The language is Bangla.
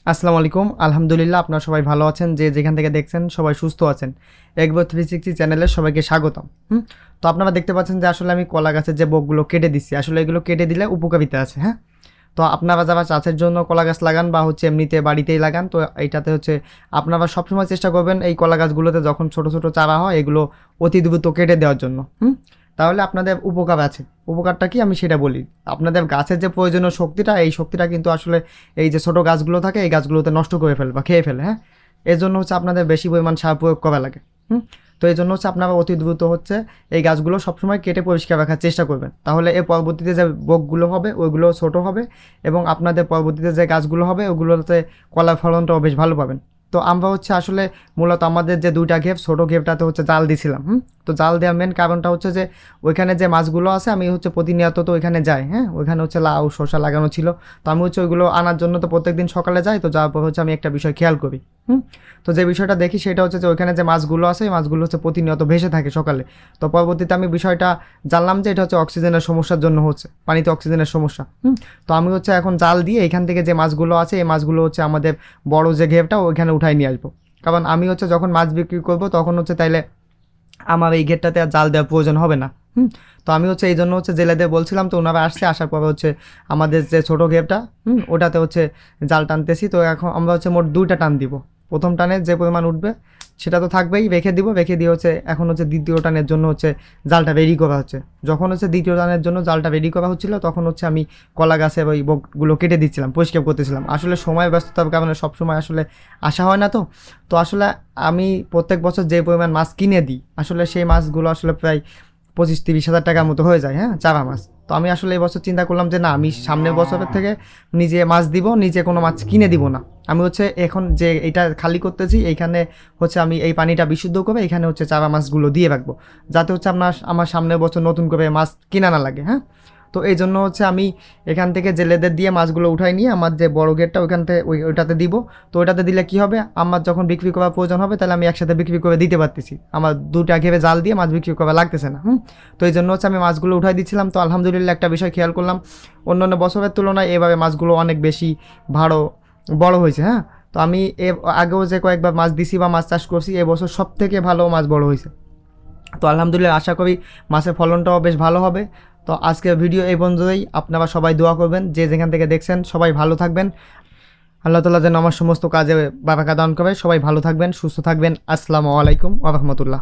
আসসালামু আলাইকুম। আলহামদুলিল্লাহ আপনারা সবাই ভালো আছেন, যে যেখান থেকে দেখছেন সবাই সুস্থ আছেন। এগ্রো 360 চ্যানেলে সবাইকে স্বাগতম। তো আপনারা দেখতে পাচ্ছেন যে আসলে আমি কলা গাছের যে বকগুলো কেটে দিচ্ছি, আসলে এগুলো কেটে দিলে উপকারিতা আছে। হ্যাঁ, তো আপনারা যারা চাষের জন্য কলা গাছ লাগান বা হচ্ছে এমনিতে বাড়িতেই লাগান, তো এইটাতে হচ্ছে আপনারা সবসময় চেষ্টা করবেন এই কলা গাছগুলোতে যখন ছোট ছোট চারা হয় এগুলো অতি দ্রুত কেটে দেওয়ার জন্য। তাহলে আপনাদের উপকার আছে। উপকারটা কি আমি সেটা বলি। আপনাদের গাছের যে প্রয়োজনীয় শক্তিটা, এই শক্তিটা কিন্তু আসলে এই যে ছোট গাছগুলো থাকে এই গাছগুলোতে নষ্ট করে ফেলে বা খেয়ে ফেলে। হ্যাঁ, এর জন্য হচ্ছে আপনাদের বেশি পরিমাণ সার প্রয়োগ করা লাগে। তো এই জন্য হচ্ছে আপনারা অতি দ্রুত হচ্ছে এই গাছগুলো সবসময় কেটে পরিষ্কার রাখার চেষ্টা করবেন। তাহলে এর পরবর্তীতে যে বকগুলো হবে ওইগুলো ছোট হবে এবং আপনাদের পরবর্তীতে যে গাছগুলো হবে ওগুলোতে কলার ফলনটাও বেশ ভালো পাবেন। তো আমরা হচ্ছে আসলে মূলত আমাদের যে দুইটা ঘেপ, ছোটো ঘেপটাতে হচ্ছে জাল দিছিলাম। তো জাল দেওয়ার মেন কারণটা হচ্ছে যে ওইখানে যে মাছগুলো আছে আমি হচ্ছে প্রতিনিয়ত তো ওইখানে যাই। হ্যাঁ, ওইখানে হচ্ছে লাউ শসা লাগানো ছিল, তো আমি হচ্ছে ওইগুলো আনার জন্য তো প্রত্যেকদিন সকালে যাই। তো যাওয়ার পর হচ্ছে আমি একটা বিষয় খেয়াল করি। তো যে বিষয়টা দেখি সেটা হচ্ছে যে ওইখানে যে মাছগুলো আছে এই মাছগুলো হচ্ছে প্রতিনিয়ত ভেসে থাকে সকালে। তো পরবর্তীতে আমি বিষয়টা জানলাম যে এটা হচ্ছে অক্সিজেনের সমস্যার জন্য হচ্ছে, পানিতে অক্সিজেনের সমস্যা। তো আমি হচ্ছে এখন জাল দিয়ে এখান থেকে যে মাছগুলো আছে এই মাছগুলো হচ্ছে আমাদের বড় যে ঘেপটা ওইখানে উঠাই নিয়ে আসবো। কারণ আমি হচ্ছে যখন মাছ বিক্রি করবো তখন হচ্ছে তাইলে আমার এই ঘেরটাতে আর জাল দেওয়ার প্রয়োজন হবে না। তো আমি হচ্ছে এই জন্য হচ্ছে জেলেদের বলছিলাম, তো ওনারা আসছে, আসার পরে হচ্ছে আমাদের যে ছোটো ঘেপটা ওটাতে হচ্ছে জাল টানতেছি। তো এখন আমরা হচ্ছে মোট দুইটা টান দিব। প্রথম টানে যে পরিমাণ উঠবে সেটা তো থাকবেই, রেখে দিব। রেখে দিয়ে হচ্ছে এখন হচ্ছে দ্বিতীয় টানের জন্য হচ্ছে জালটা রেডি করা হচ্ছে। যখন হচ্ছে দ্বিতীয় টানের জন্য জালটা রেডি করা হচ্ছিলো তখন হচ্ছে আমি কলা গাছের ওই বকগুলো কেটে দিচ্ছিলাম, পরিষ্কার করতেছিলাম। আসলে সময় ব্যস্ততার কারণে সবসময় আসলে আসা হয় না। তো তো আসলে আমি প্রত্যেক বছর যে পরিমাণ মাছ কিনে দিই আসলে সেই মাছগুলো আসলে প্রায় 25-30 হাজার টাকার মতো হয়ে যায়। হ্যাঁ, চারা মাছ। তো আমি আসলে এই বছর চিন্তা করলাম যে না, আমি সামনের বছরের থেকে নিজে মাছ দিব, নিজে কোনো মাছ কিনে দিব না। আমি হচ্ছে এখন যে এটা খালি করতেছি এইখানে হচ্ছে আমি এই পানিটা বিশুদ্ধ করে এখানে হচ্ছে চারা মাছগুলো দিয়ে রাখবো, যাতে হচ্ছে আমার সামনের বছর নতুন করে মাছ কিনা না লাগে। হ্যাঁ, তো এই জন্য হচ্ছে আমি এখান থেকে জেলেদের দিয়ে মাছগুলো উঠাই নিয়ে আমার যে বড় গেটটা ওইখান থেকে ওইটাতে দিব। তো ওইটাতে দিলে কি হবে, আমার যখন বিক্রি করার প্রয়োজন হবে তাহলে আমি একসাথে বিক্রি করে দিতে পারতেছি। আমার দুটা ঘেরে জাল দিয়ে মাছ বিক্রি করা লাগতেছে না। তো এই জন্য হচ্ছে আমি মাছগুলো উঠাই দিচ্ছিলাম। তো আলহামদুলিল্লাহ একটা বিষয় খেয়াল করলাম, অন্যান্য বছরের তুলনায় এভাবে মাছগুলো অনেক বেশি বড় হয়েছে। হ্যাঁ, তো আমি আগেও যে কয়েকবার মাছ দিছি বা মাছ চাষ করছি, এবছর সব থেকে ভালো মাছ বড় হয়েছে। তো আলহামদুলিল্লাহ আশা করি মাছের ফলনটাও বেশ ভালো হবে। তো আজকের ভিডিও এই পর্যন্তই। আপনারা সবাই দোয়া করবেন, যে যেখান থেকে দেখছেন সবাই ভালো থাকবেন। আল্লাহ তাআলা যেন আমার সমস্ত কাজে বারাকা দান করে। সবাই ভালো থাকবেন, সুস্থ থাকবেন। আসসালামু আলাইকুম ওয়া রাহমাতুল্লাহ।